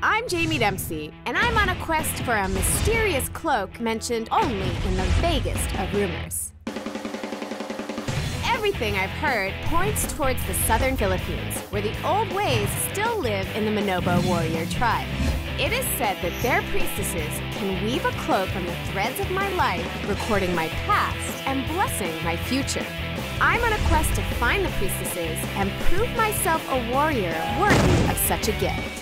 I'm Jaime Dempsey, and I'm on a quest for a mysterious cloak mentioned only in the vaguest of rumors. Everything I've heard points towards the southern Philippines, where the old ways still live in the Manobo warrior tribe. It is said that their priestesses can weave a cloak from the threads of my life, recording my past and blessing my future. I'm on a quest to find the priestesses and prove myself a warrior worthy of such a gift.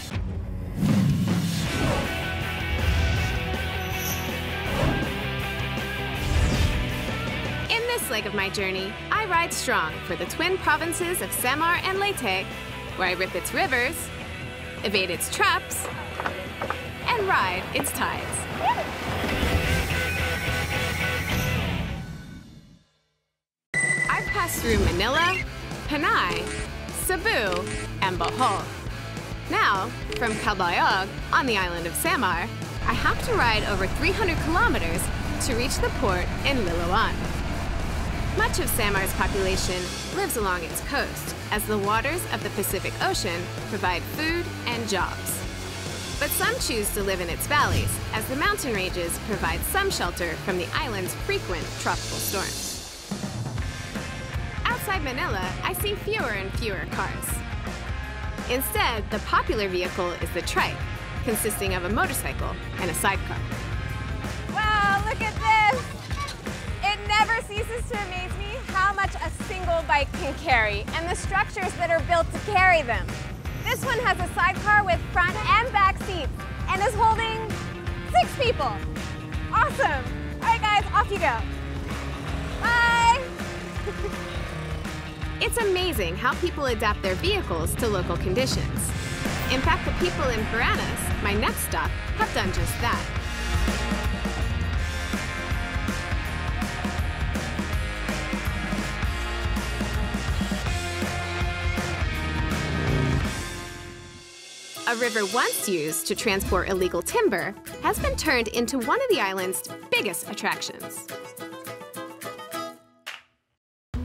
In this leg of my journey, I ride strong for the twin provinces of Samar and Leyte, where I rip its rivers, evade its traps, and ride its tides. I've passed through Manila, Panay, Cebu, and Bohol. Now, from Calbayog, on the island of Samar, I have to ride over 300 kilometers to reach the port in Liloan. Much of Samar's population lives along its coast, as the waters of the Pacific Ocean provide food and jobs. But some choose to live in its valleys, as the mountain ranges provide some shelter from the island's frequent tropical storms. Outside Manila, I see fewer and fewer cars. Instead, the popular vehicle is the trike, consisting of a motorcycle and a sidecar. Wow, look at this! It never ceases to amaze me how much a single bike can carry and the structures that are built to carry them. This one has a sidecar with front and back seats and is holding 6 people. Awesome! All right, guys, off you go. Bye! It's amazing how people adapt their vehicles to local conditions. In fact, the people in Paranas, my next stop, have done just that. A river once used to transport illegal timber has been turned into one of the island's biggest attractions.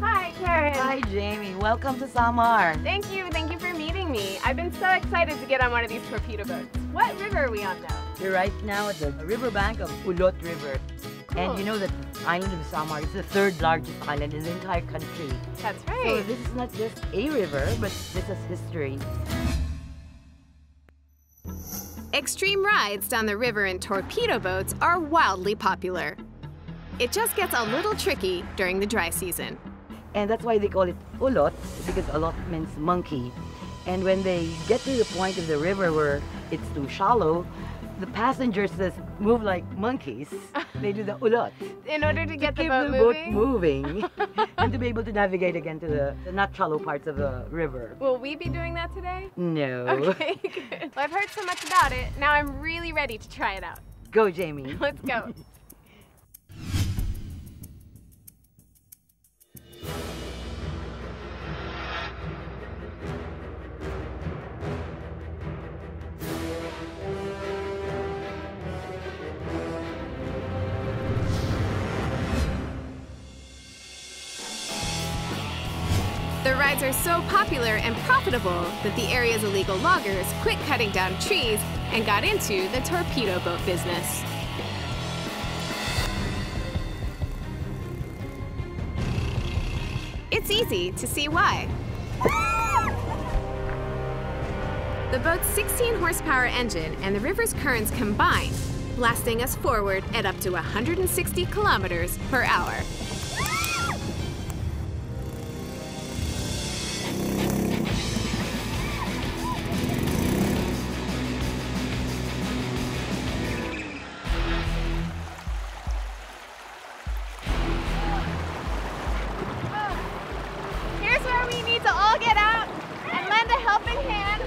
Hi, Karen. Hi, Jaime. Welcome to Samar. Thank you for meeting me. I've been so excited to get on one of these torpedo boats. What river are we on now? We're right now at the riverbank of Ulot River. Cool. And you know that the island of Samar is the 3rd largest island in the entire country. That's right. So this is not just a river, but this has history. Extreme rides down the river in torpedo boats are wildly popular. It just gets a little tricky during the dry season. And that's why they call it Ulot, because Ulot means monkey. And when they get to the point of the river where it's too shallow, the passengers just move like monkeys. They do the Ulot. In order to get the keep boat the moving? boat moving and to be able to navigate again to the not shallow parts of the river. Will we be doing that today? No. Okay, good. Well, I've heard so much about it. Now I'm really ready to try it out. Go, Jaime. Let's go. The rides are so popular and profitable that the area's illegal loggers quit cutting down trees and got into the torpedo boat business. It's easy to see why. The boat's 16 horsepower engine and the river's currents combine, blasting us forward at up to 160 kilometers per hour. Here's where we need to all get out and lend a helping hand.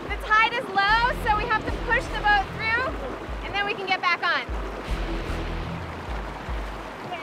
The tide is low, so we have to push the boat through, and then we can get back on. Okay.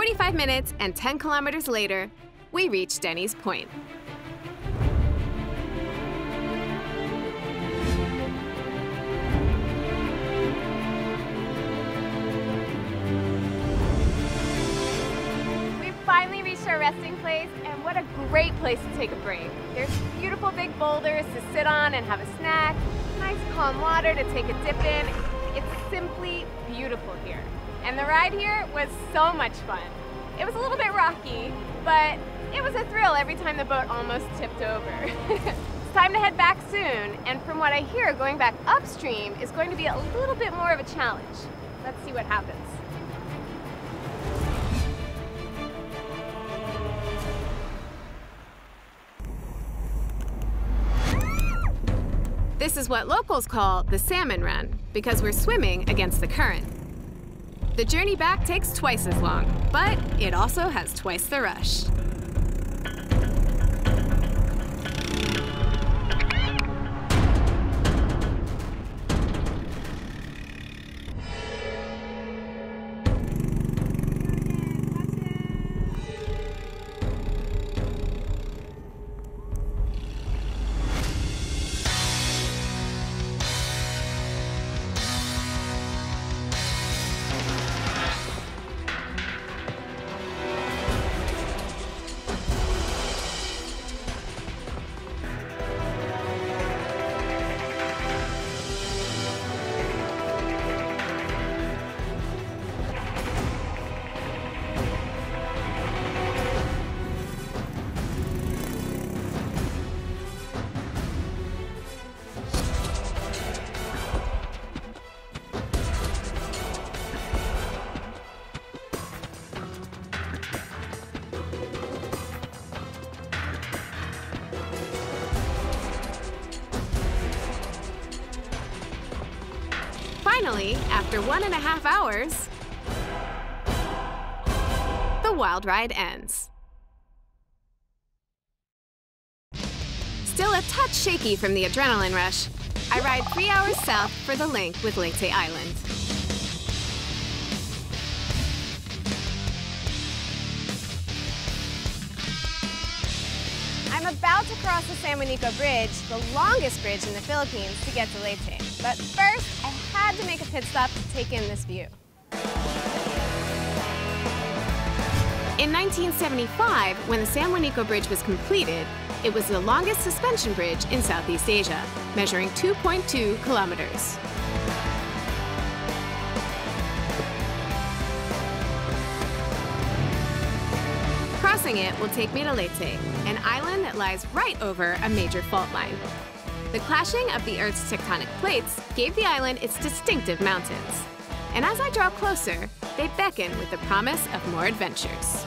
45 minutes and 10 kilometers later, we reach Denny's Point. Finally reached our resting place, and what a great place to take a break. There's beautiful big boulders to sit on and have a snack, nice calm water to take a dip in. It's simply beautiful here. And the ride here was so much fun. It was a little bit rocky, but it was a thrill every time the boat almost tipped over. It's time to head back soon, and from what I hear, going back upstream is going to be a little bit more of a challenge. Let's see what happens. This is what locals call the salmon run, because we're swimming against the current. The journey back takes twice as long, but it also has twice the rush. Finally, after 1.5 hours, the wild ride ends. Still a touch shaky from the adrenaline rush, I ride 3 hours south for the link with Leyte Island. I'm about to cross the San Juanico Bridge, the longest bridge in the Philippines, to get to Leyte. But first, I had to make a pit stop to take in this view. In 1975, when the San Juanico Bridge was completed, it was the longest suspension bridge in Southeast Asia, measuring 2.2 kilometers. Crossing it will take me to Leyte, an island that lies right over a major fault line. The clashing of the Earth's tectonic plates gave the island its distinctive mountains. And as I draw closer, they beckon with the promise of more adventures.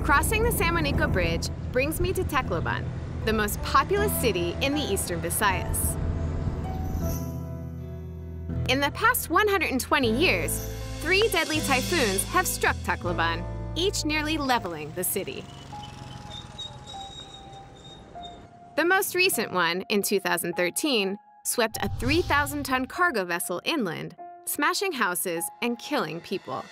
Crossing the San Juanico Bridge brings me to Tacloban, the most populous city in the eastern Visayas. In the past 120 years, 3 deadly typhoons have struck Tacloban, each nearly leveling the city. The most recent one, in 2013, swept a 3,000-ton cargo vessel inland, smashing houses and killing people.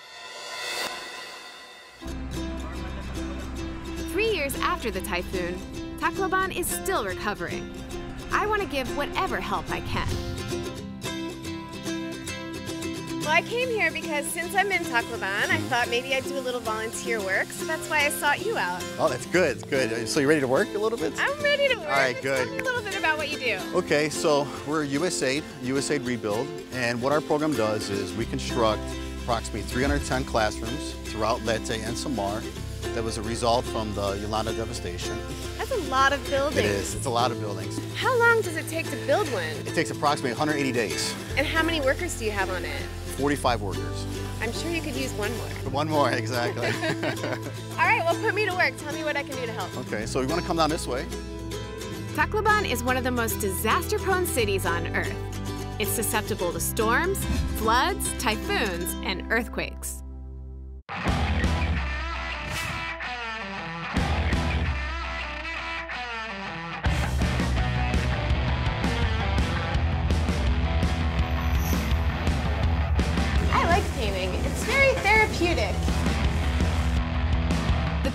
3 years after the typhoon, Tacloban is still recovering. I want to give whatever help I can. Well, I came here because since I'm in Tacloban, I thought maybe I'd do a little volunteer work, so that's why I sought you out. Oh, that's good. It's good. So you ready to work a little bit? I'm ready to work. All right, good. Tell me a little bit about what you do. Okay, so we're USAID Rebuild, and what our program does is we construct approximately 310 classrooms throughout Leyte and Samar. That was a result from the Yolanda devastation. That's a lot of buildings. It is. It's a lot of buildings. How long does it take to build one? It takes approximately 180 days. And how many workers do you have on it? 45 workers. I'm sure you could use one more. One more, exactly. All right, well, put me to work. Tell me what I can do to help. Okay, so you want to come down this way. Tacloban is one of the most disaster-prone cities on Earth. It's susceptible to storms, floods, typhoons, and earthquakes.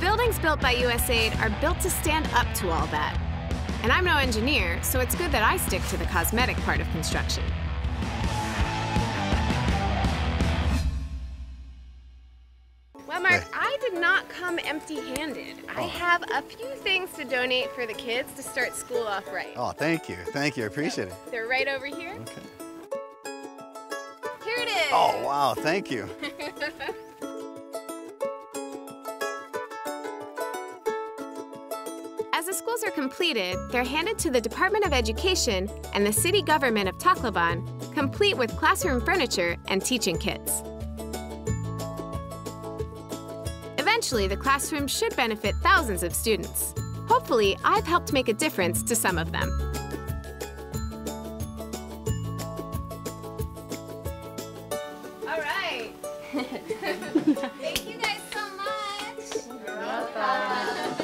buildings built by USAID are built to stand up to all that. And I'm no engineer, so it's good that I stick to the cosmetic part of construction. Well, Mark, I did not come empty-handed. I have a few things to donate for the kids to start school off right. Oh, thank you. Thank you. I appreciate it. They're right over here. Okay. Here it is. Oh, wow. Thank you. As the schools are completed, they're handed to the Department of Education and the city government of Tacloban, complete with classroom furniture and teaching kits. Eventually, the classroom should benefit thousands of students. Hopefully, I've helped make a difference to some of them. All right. Thank you guys so much. You're welcome.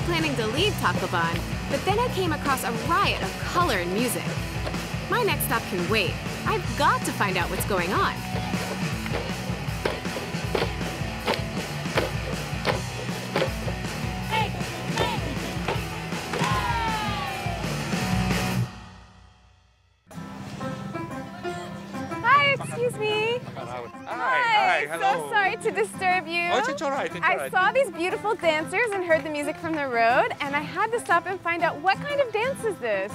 Planning to leave Tacloban, but then I came across a riot of color and music. My next stop can wait. I've got to find out what's going on. Hi, excuse me. Hi, hello. So sorry to disturb you. Oh, it's all right, it's all I right. saw these beautiful dancers and heard the music from the road, and I had to stop and find out what kind of dance is this?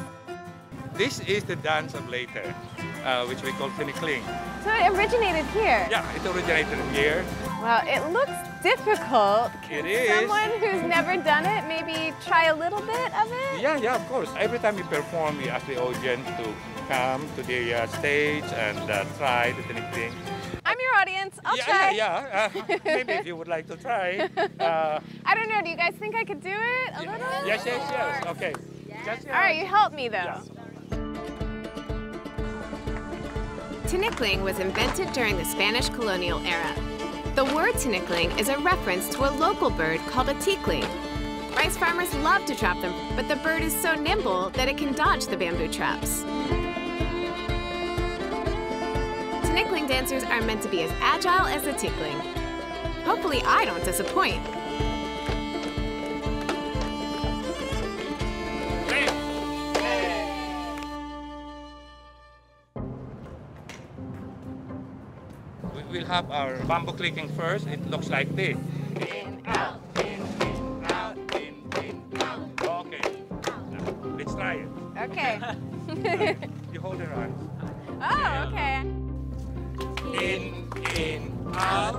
This is the dance of later, which we call tinikling. So it originated here. Yeah, it originated here. Well, it looks difficult. It Can is. someone who's never done it maybe try a little bit of it? Yeah, of course. Every time we perform, we ask the audience to come to the stage and try the tinikling. I'm your audience. I'll try. Yeah. Maybe if you would like to try. I don't know. Do you guys think I could do it a little? Yes. Okay. Just, All right, you help me though. Yeah. Tinikling was invented during the Spanish colonial era. The word tinikling is a reference to a local bird called a tinikling. Rice farmers love to trap them, but the bird is so nimble that it can dodge the bamboo traps. Tinikling dancers are meant to be as agile as a tinikling. Hopefully I don't disappoint. We'll have our bamboo clicking first. It looks like this. In, out, in, out, in, out. Okay. Now, let's try it. Okay. You hold your arms. Oh, okay. In, out,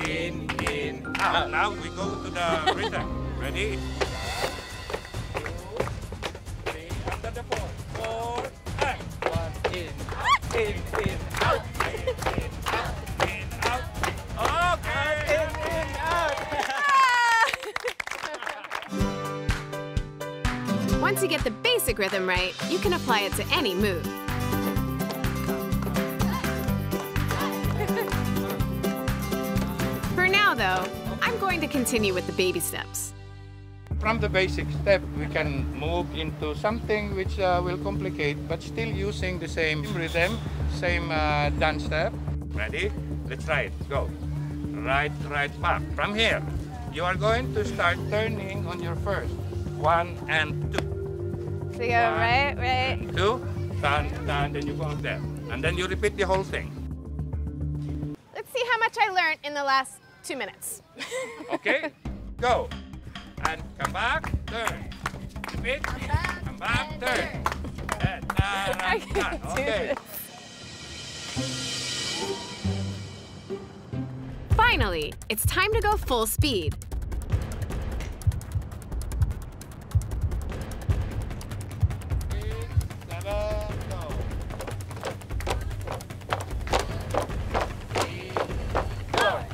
in, out. Now we go to the rhythm. Ready? 2, 3, after the 4, and 1, in, out, in, out, in, out. Okay. Once you get the basic rhythm right, you can apply it to any move. For now, though, I'm going to continue with the baby steps. From the basic step, we can move into something which will complicate, but still using the same rhythm, same dance step. Ready? Let's try it. Go. Right, back. From here, you are going to start turning on your first. 1 and 2. So you go right. 2, turn, then you go there. And then you repeat the whole thing. Let's see how much I learned in the last 2 minutes. Okay? Go. And come back, turn. Repeat. Come back, turn. And I can't do okay. Finally, it's time to go full speed. 6, 7, go. 3, 4.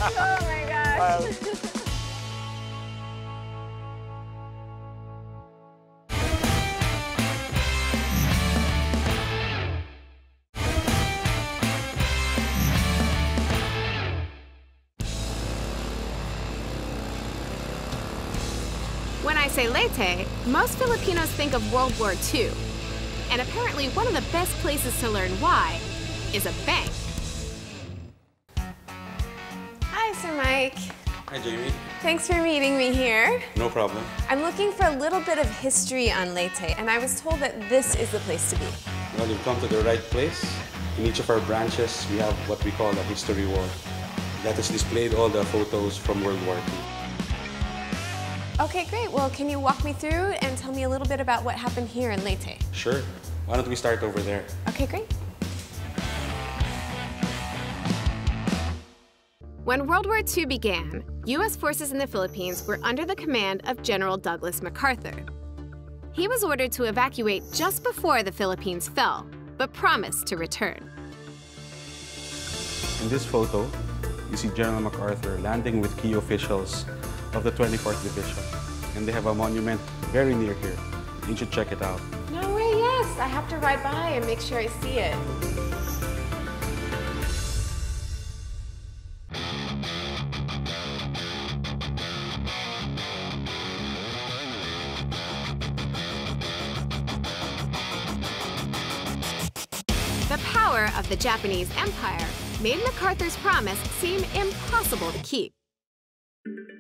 Oh my gosh. When I say Leyte, most Filipinos think of World War II. And apparently one of the best places to learn why is a bank. Hi, Sir Mike. Hi, Jaime. Thanks for meeting me here. No problem. I'm looking for a little bit of history on Leyte, and I was told that this is the place to be. Well, you've come to the right place. In each of our branches, we have what we call a history wall. That has displayed all the photos from World War II. Okay, great. Well, can you walk me through and tell me a little bit about what happened here in Leyte? Sure. Why don't we start over there? Okay, great. When World War II began, U.S. forces in the Philippines were under the command of General Douglas MacArthur. He was ordered to evacuate just before the Philippines fell, but promised to return. In this photo, you see General MacArthur landing with key officials of the 24th Division. And they have a monument very near here. You should check it out. No way, yes. I have to ride by and make sure I see it. The power of the Japanese Empire made MacArthur's promise seem impossible to keep.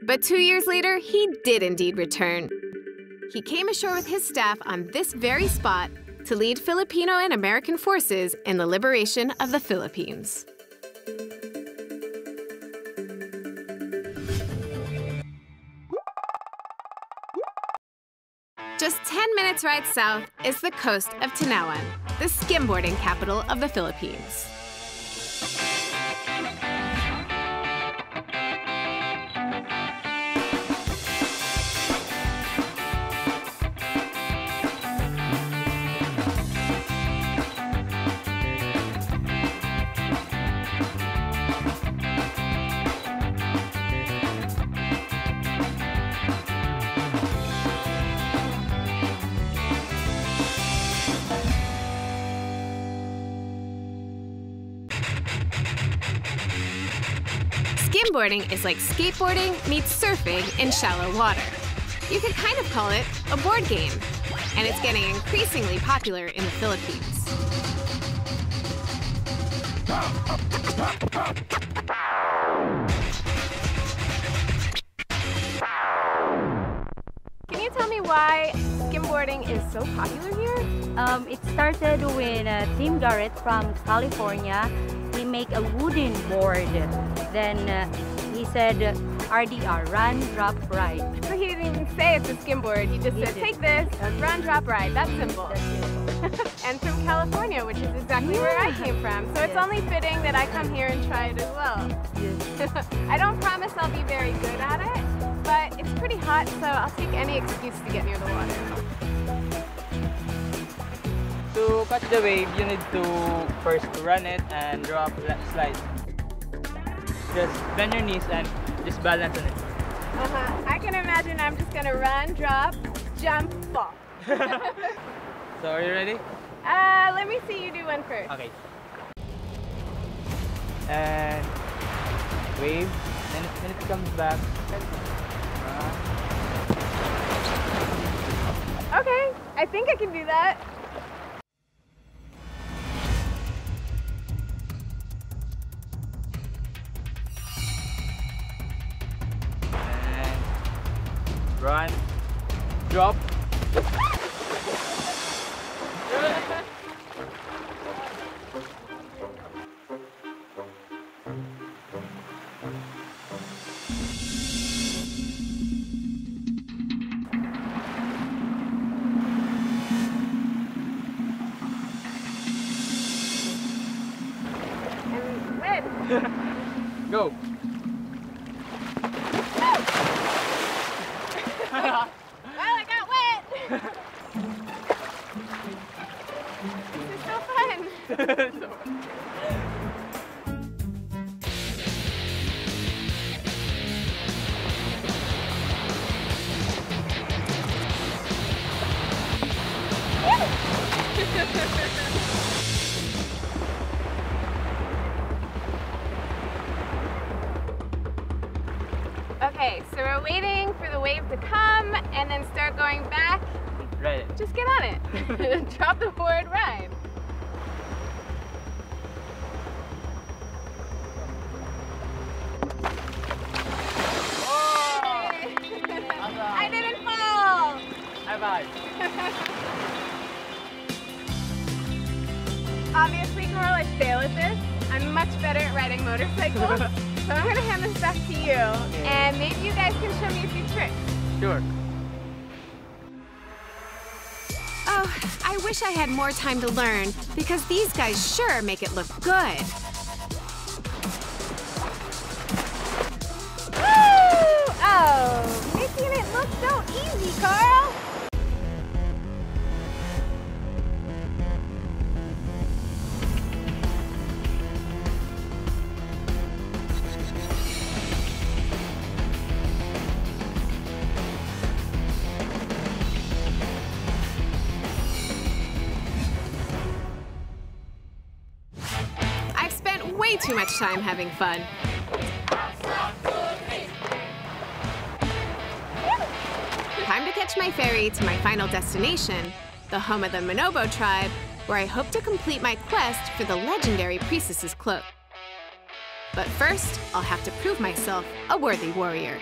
But 2 years later, he did indeed return. He came ashore with his staff on this very spot to lead Filipino and American forces in the liberation of the Philippines. Just 10 minutes ride south is the coast of Tanawan, the skimboarding capital of the Philippines. Skimboarding is like skateboarding meets surfing in shallow water. You could kind of call it a board game, and it's getting increasingly popular in the Philippines. Can you tell me why skimboarding is so popular here? It started when Tim Garrett from California, he make a wooden board. Then he said RDR, run, drop, ride. So he didn't even say it's a skimboard. He just said, take this, run, drop, ride. That's simple. And from California, which is exactly where I came from. So it's only fitting that I come here and try it as well. Yes. I don't promise I'll be very good at it, but it's pretty hot, so I'll take any excuse to get near the water. To catch the wave, you need to first run it and drop, slide. Just bend your knees and just balance on it. I can imagine I'm just gonna run, drop, jump, fall. So are you ready? Let me see you do one first. Okay. And wave. Then when it comes back. Okay, I think I can do that. Run, drop. And win. Go. Well, I got wet! This is so fun! of waiting for the wave to come and then start going back, Ride it. just get on it. Drop the board, ride. I didn't fall! High five. Obviously, Carl, I fail at this. I'm much better at riding motorcycles. So I'm gonna hand this back to you, and maybe you guys can show me a few tricks. Sure. Oh, I wish I had more time to learn, because these guys sure make it look good. Woo! Oh, making it look so easy, Carl. I've spent way too much time having fun. Time to catch my ferry to my final destination, the home of the Monobo tribe, where I hope to complete my quest for the legendary Priestess's Cloak. But first, I'll have to prove myself a worthy warrior.